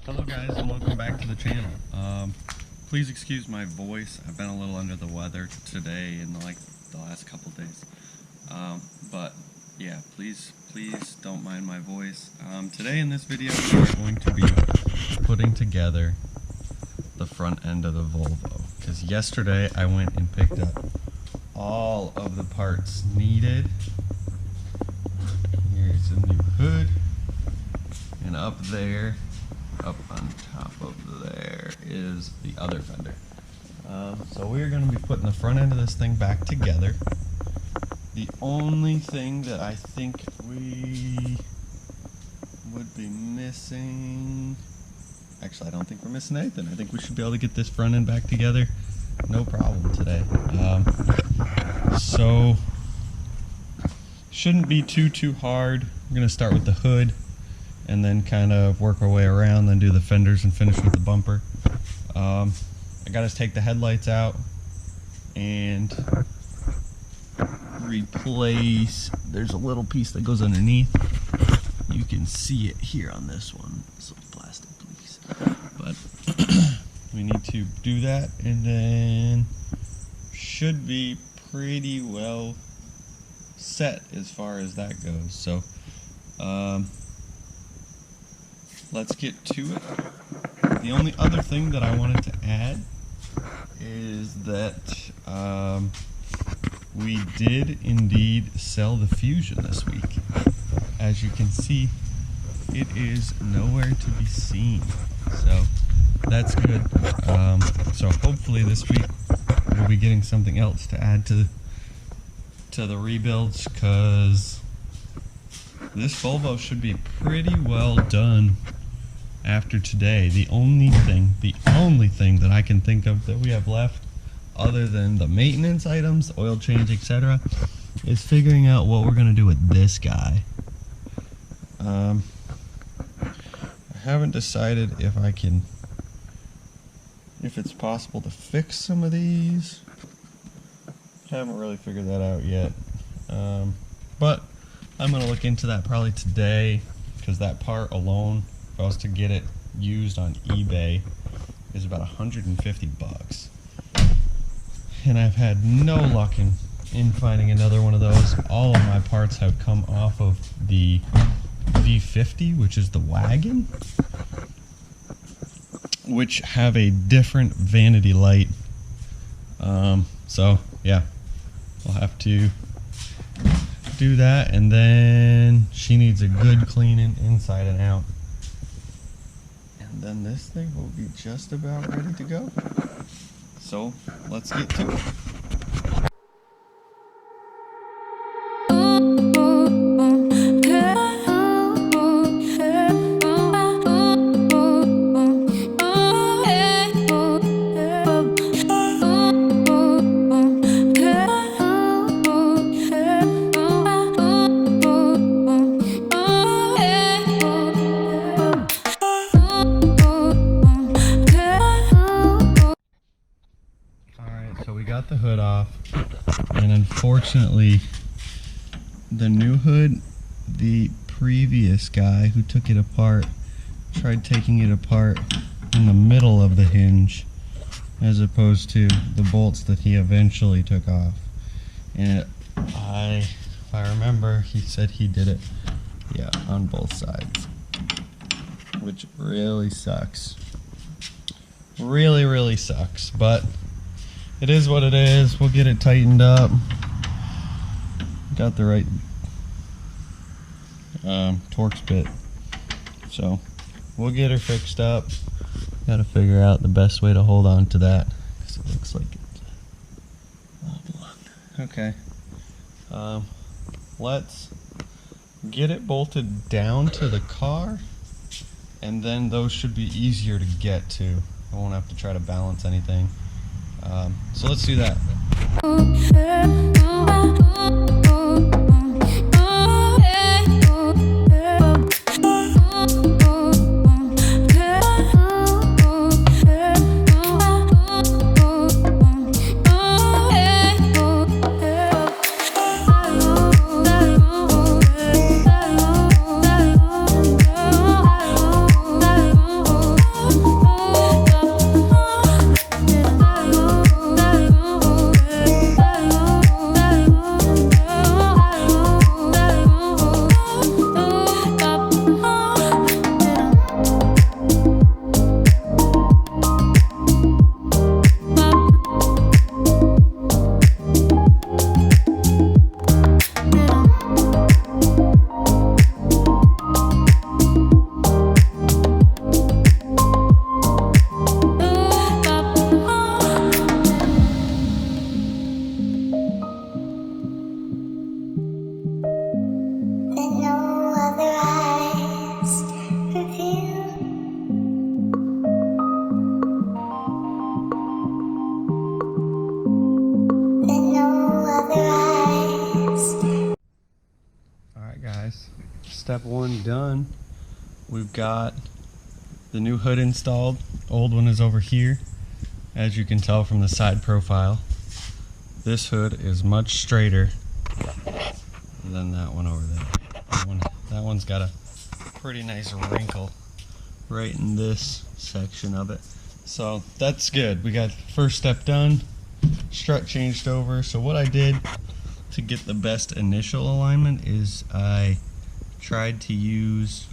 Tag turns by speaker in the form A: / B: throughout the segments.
A: Hello guys and welcome back to the channel. Please excuse my voice. I've been a little under the weather today and the last couple days. But yeah, please don't mind my voice. Today in this video we are going to be putting together the front end of the Volvo. Because yesterday I went and picked up all of the parts needed. Here's the new hood. And up there, up on top of there, is the other fender. So we're going to be putting the front end of this thing back together. The only thing that I think we would be missing... Actually, I don't think we're missing anything. I think we should be able to get this front end back together no problem today. So, shouldn't be too hard. We're going to start with the hood and then kind of work our way around, then do the fenders and finish with the bumper. I got to take the headlights out and replace, there's a little piece that goes underneath. You can see it here on this one. It's a plastic piece. But we need to do that and then should be pretty well set as far as that goes. So let's get to it. The only other thing that I wanted to add is that we did indeed sell the Fusion this week. As you can see, it is nowhere to be seen. So that's good. So hopefully this week we'll be getting something else to add to the rebuilds, because this Volvo should be pretty well done after today. The only thing that I can think of that we have left, other than the maintenance items, oil change, etc., is figuring out what we're gonna do with this guy. I haven't decided if it's possible to fix some of these. Haven't really figured that out yet. But I'm gonna look into that probably today, because that part alone, if I was to get it used on eBay, is about 150 bucks. And I've had no luck in finding another one of those. All of my parts have come off of the V50, which is the wagon, which have a different vanity light. So yeah, we'll have to do that, and then she needs a good cleaning inside and out. And then this thing will be just about ready to go. So let's get to it. So we got the hood off, and unfortunately the new hood, the previous guy who took it apart tried taking it apart in the middle of the hinge as opposed to the bolts that he eventually took off. And if I remember, he said he did it, yeah, on both sides, which really sucks. Really sucks, but it is what it is. We'll get it tightened up. Got the right Torx bit. So we'll get her fixed up. Got to figure out the best way to hold on to that, because it looks like it's wobbling. Okay. Let's get it bolted down to the car, and then those should be easier to get to. I won't have to try to balance anything. So let's do that. step one done. We've got the new hood installed. Old one is over here. As you can tell from the side profile, this hood is much straighter than that one over there. That one's got a pretty nice wrinkle right in this section of it. So that's good. We got first step done, strut changed over. So what I did to get the best initial alignment is I tried to use,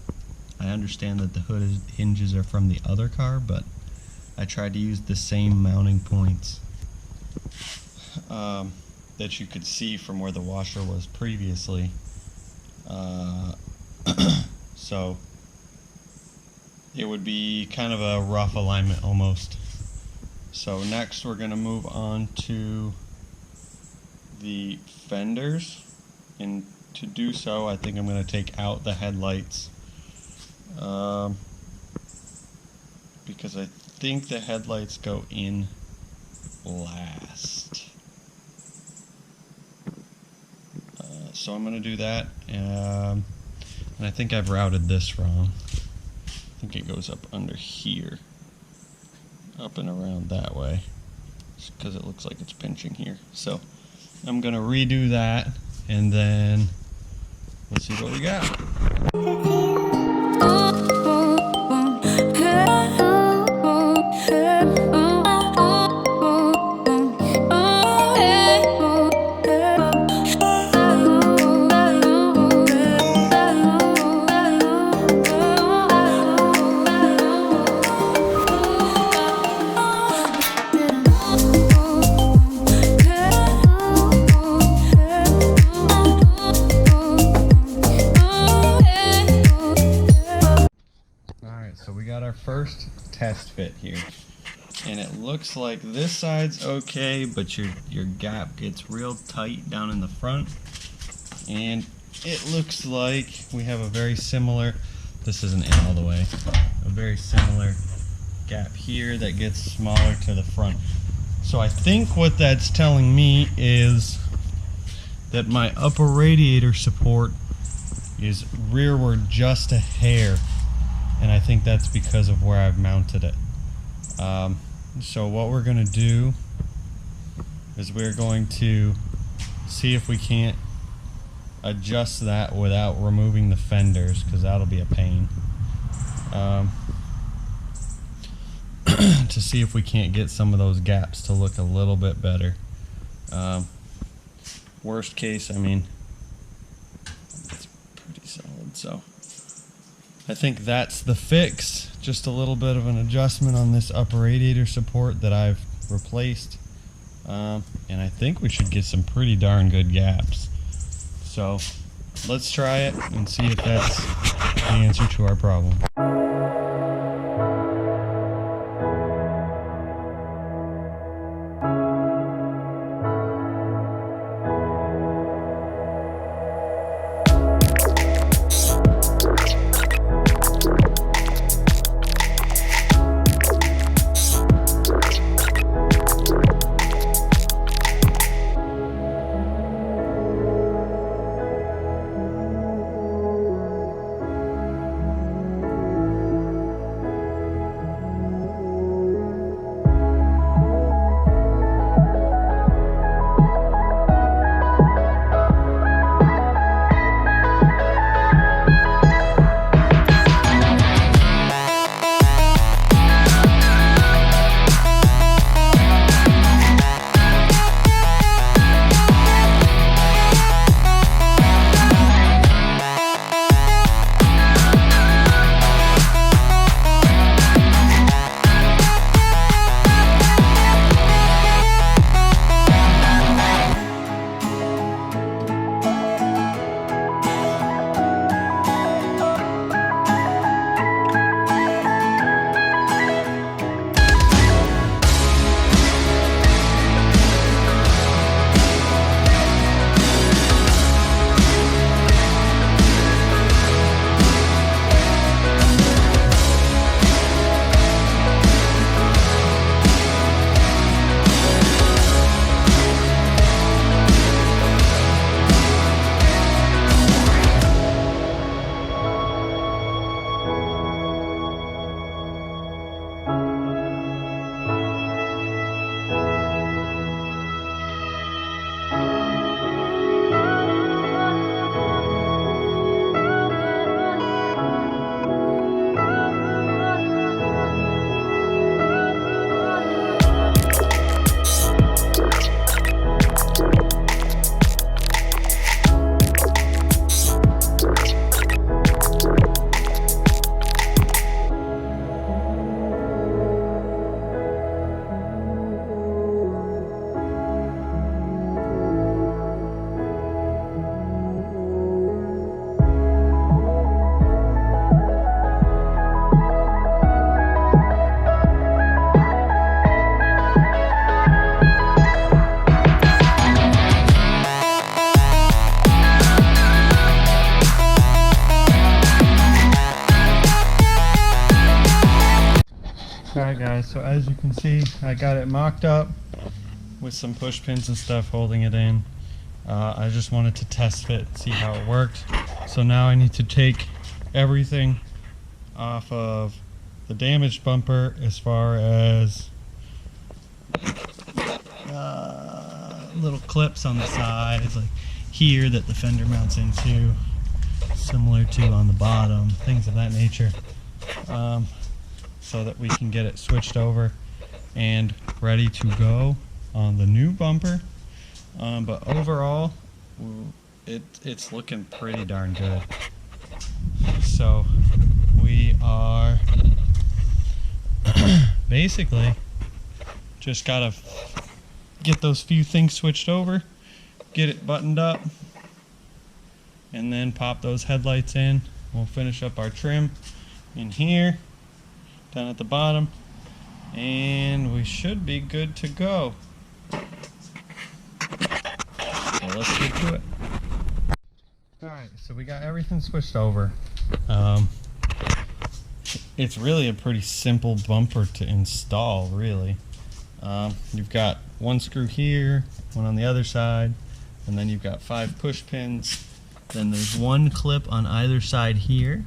A: I understand that the hood hinges are from the other car, but I tried to use the same mounting points that you could see from where the washer was previously. So it would be kind of a rough alignment almost. So next we're going to move on to the fenders, and to do so I think I'm going to take out the headlights because I think the headlights go in last. So I'm going to do that, and I think I've routed this wrong. I think it goes up under here, up and around that way, because it looks like it's pinching here. So I'm going to redo that, and then let's see what we got. So we got our first test fit here, and it looks like this side's okay, but your gap gets real tight down in the front, and it looks like we have a very similar, this isn't in all the way, a very similar gap here that gets smaller to the front. So I think what that's telling me is that my upper radiator support is rearward just a hair. And I think that's because of where I've mounted it. So what we're going to do is we're going to see if we can't adjust that without removing the fenders, because that'll be a pain. To see if we can't get some of those gaps to look a little bit better. Worst case, I mean, it's pretty solid, so I think that's the fix. Just a little bit of an adjustment on this upper radiator support that I've replaced. And I think we should get some pretty darn good gaps. So let's try it and see if that's the answer to our problem. Alright guys, so as you can see, I got it mocked up with some push pins and stuff holding it in. I just wanted to test fit, see how it worked. So now I need to take everything off of the damaged bumper, as far as little clips on the sides, like here, that the fender mounts into, similar to on the bottom, things of that nature, so that we can get it switched over and ready to go on the new bumper. But overall, it's looking pretty darn good. So we are basically just gotta get those few things switched over, get it buttoned up, and then pop those headlights in. We'll finish up our trim in here, down at the bottom, and we should be good to go. So let's get to it. Alright, so we got everything switched over. It's really a pretty simple bumper to install, really. You've got one screw here, one on the other side, and then you've got 5 push pins. Then there's one clip on either side here.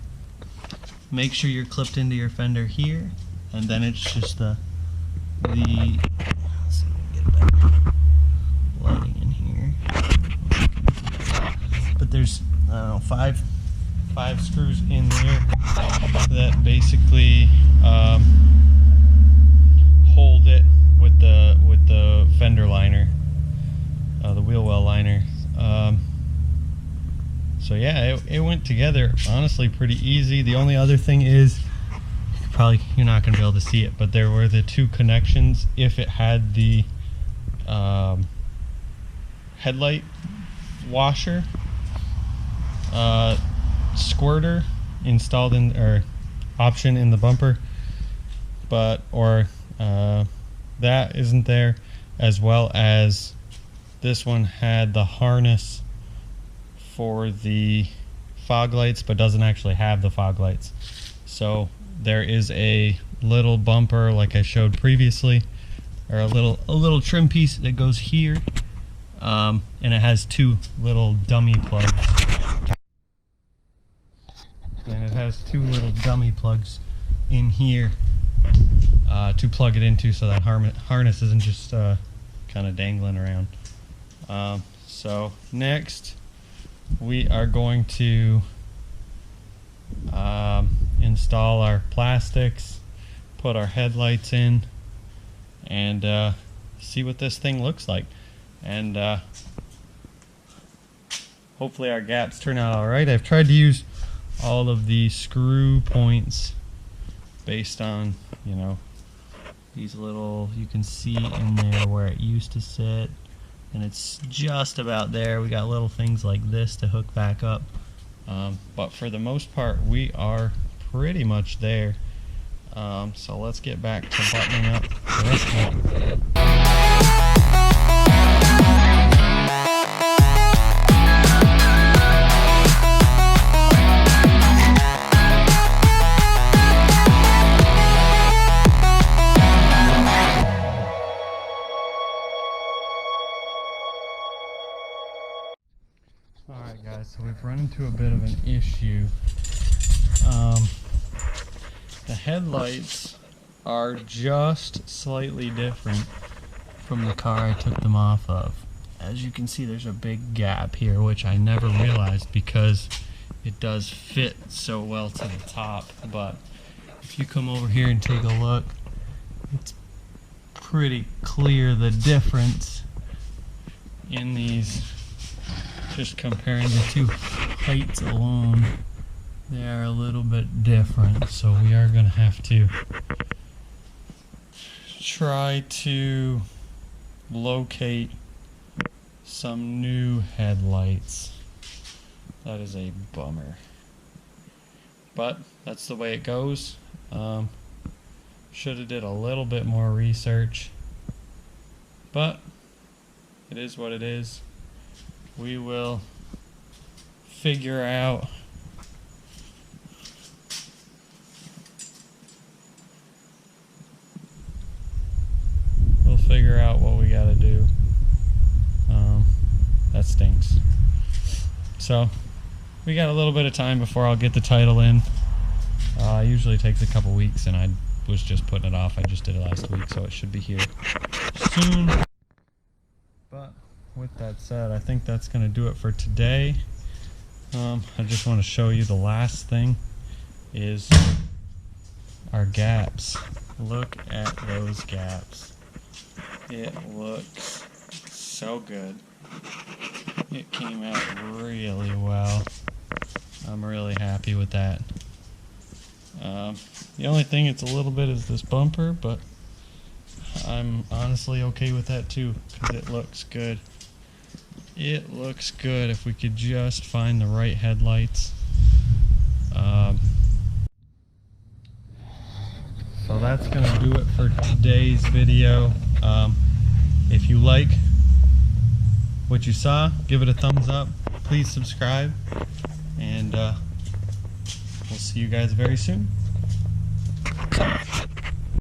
A: Make sure you're clipped into your fender here, and then it's just the let's see if we can get better lighting in here. But there's, I don't know, five screws in there that basically hold it with the fender liner, the wheel well liner. So yeah, it went together honestly pretty easy. The only other thing is, you're not going to be able to see it, but there were the 2 connections. If it had the headlight washer squirter installed in, or option in the bumper, but that isn't there, as well as this one had the harness for the fog lights but doesn't actually have the fog lights. So there is a little bumper like I showed previously, or a little trim piece that goes here, and it has 2 little dummy plugs. And it has 2 little dummy plugs in here to plug it into, so that harness isn't just kind of dangling around. So next we are going to install our plastics, put our headlights in, and see what this thing looks like. And hopefully our gaps turn out alright. I've tried to use all of the screw points based on, you know, these little, you can see in there where it used to sit, and it's just about there. We got little things like this to hook back up, but for the most part we are pretty much there. So let's get back to buttoning up the rest of it. Alright guys, so we've run into a bit of an issue. The headlights are just slightly different from the car I took them off of. As you can see, there's a big gap here, which I never realized because it does fit so well to the top. But if you come over here and take a look, it's pretty clear the difference in these. Just comparing the 2 heights alone, they are a little bit different, so we are going to have to try to locate some new headlights. That is a bummer, but that's the way it goes. Should have did a little bit more research, but it is what it is. We will figure out figure out what we gotta do. That stinks. So we got a little bit of time before I'll get the title in. Usually takes a couple weeks, and I was just putting it off. I just did it last week, so it should be here soon. But with that said, I think that's going to do it for today. I just want to show you the last thing is our gaps. Look at those gaps. It looks so good. It came out really well. I'm really happy with that. The only thing it's a little bit is this bumper, but I'm honestly okay with that too, because it looks good. It looks good if we could just find the right headlights. So that's gonna do it for today's video. If you like what you saw, give it a thumbs up. Please subscribe, and we'll see you guys very soon.